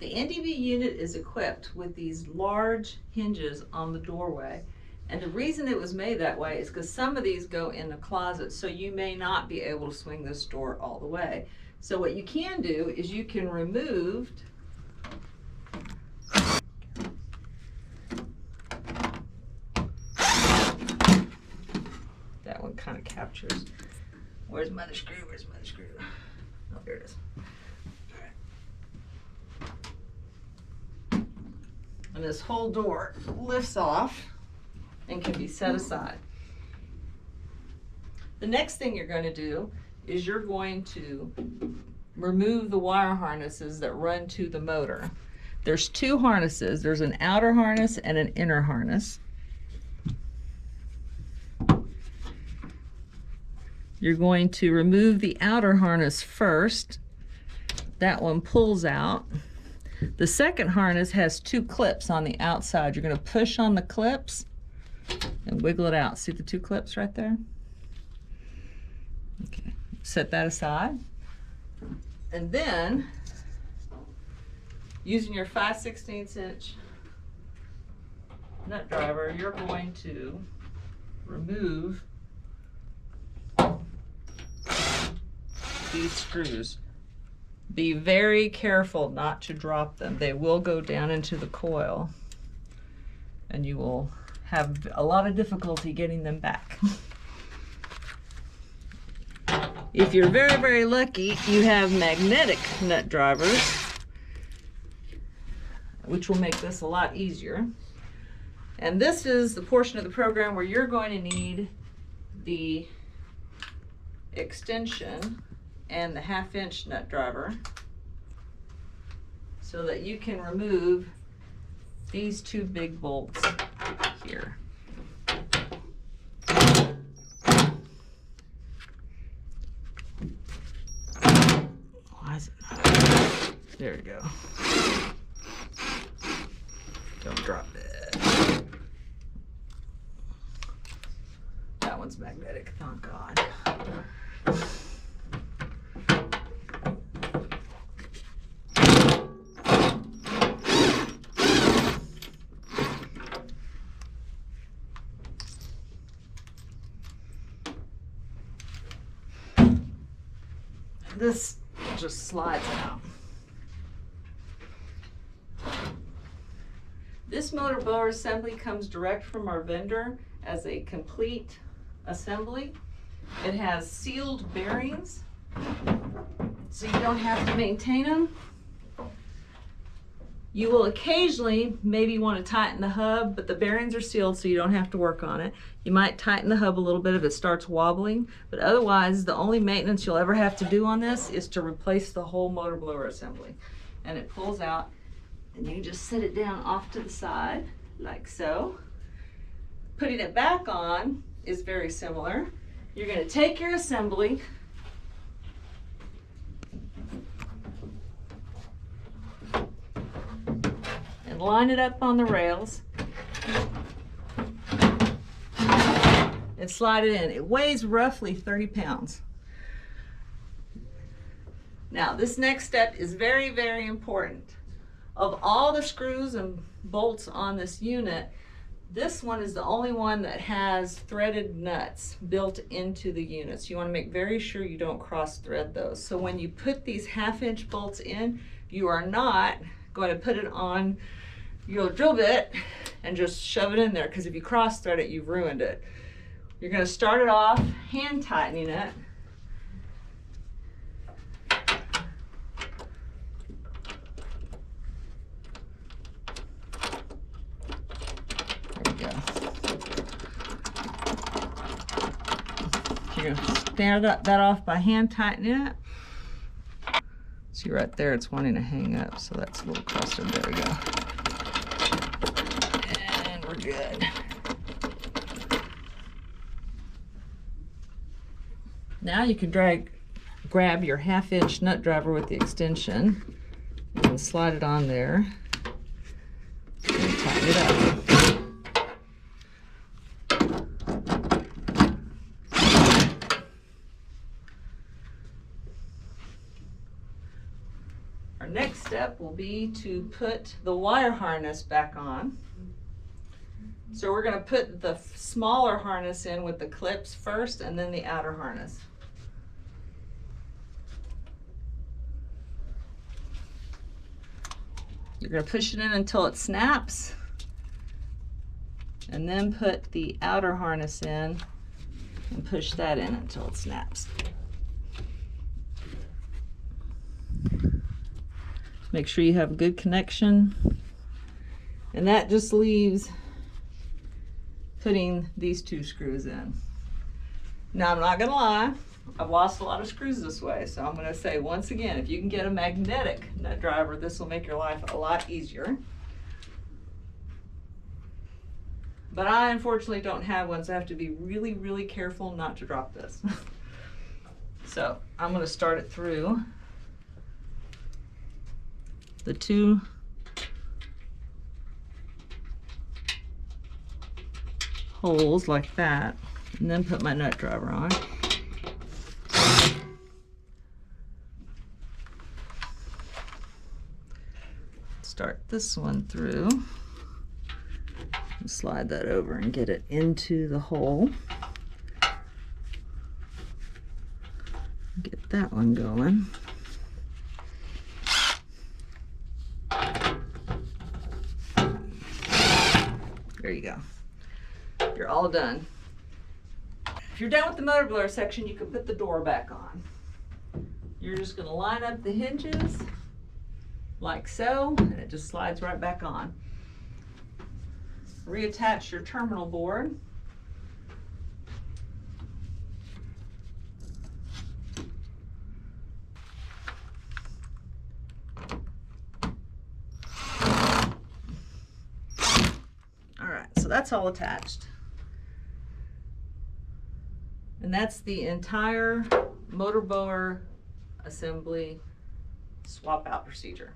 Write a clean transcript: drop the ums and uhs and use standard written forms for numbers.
The NDB unit is equipped with these large hinges on the doorway. And the reason it was made that way is because some of these go in the closet, so you may not be able to swing this door all the way. So what you can do is you can remove that one kind of captures. Where's my other screw? Where's my other screw? Oh, there it is. And this whole door lifts off and can be set aside. The next thing you're going to do is you're going to remove the wire harnesses that run to the motor. There's two harnesses. There's an outer harness and an inner harness. You're going to remove the outer harness first. That one pulls out. The second harness has two clips on the outside. You're going to push on the clips and wiggle it out. See the two clips right there? Okay, set that aside. And then, using your 5/16 inch nut driver, you're going to remove these screws. Be very careful not to drop them. They will go down into the coil and you will have a lot of difficulty getting them back. If you're very, very lucky, you have magnetic nut drivers, which will make this a lot easier. And this is the portion of the program where you're going to need the extension and the 1/2 inch nut driver so that you can remove these two big bolts here. Why is it not? There we go. Don't drop it. That one's magnetic, thank God. This just slides out. This motor blower assembly comes direct from our vendor as a complete assembly. It has sealed bearings, so you don't have to maintain them. You will occasionally maybe want to tighten the hub, but the bearings are sealed so you don't have to work on it. You might tighten the hub a little bit if it starts wobbling, but otherwise the only maintenance you'll ever have to do on this is to replace the whole motor blower assembly. And it pulls out and you just set it down off to the side like so. Putting it back on is very similar. You're going to take your assembly, and line it up on the rails and slide it in. It weighs roughly 30 pounds. Now this next step is very, very important. Of all the screws and bolts on this unit, this one is the only one that has threaded nuts built into the units. You want to make very sure you don't cross thread those. So when you put these 1/2 inch bolts in, you are not going to put it on your drill bit and just shove it in there, because if you cross thread it, you've ruined it. You're going to start it off hand tightening it. There we go. You're going to stand that off by hand tightening it. See right there, it's wanting to hang up, so that's a little closer. There we go. And we're good. Now you can grab your 1/2 inch nut driver with the extension and slide it on there and tighten it up. Our next step will be to put the wire harness back on. So we're going to put the smaller harness in with the clips first and then the outer harness. You're going to push it in until it snaps and then put the outer harness in and push that in until it snaps. Make sure you have a good connection. And that just leaves putting these 2 screws in. Now, I'm not gonna lie, I've lost a lot of screws this way, so I'm gonna say once again, if you can get a magnetic nut driver, this will make your life a lot easier. But I unfortunately don't have one, so I have to be really, really careful not to drop this. So I'm gonna start it through the 2 holes like that, and then put my nut driver on. Start this one through and slide that over and get it into the hole. Get that one going. There you go. You're all done. If you're done with the motor blower section, you can put the door back on. You're just going to line up the hinges like so, and it just slides right back on. Reattach your terminal board. So that's all attached. And that's the entire motor blower assembly swap out procedure.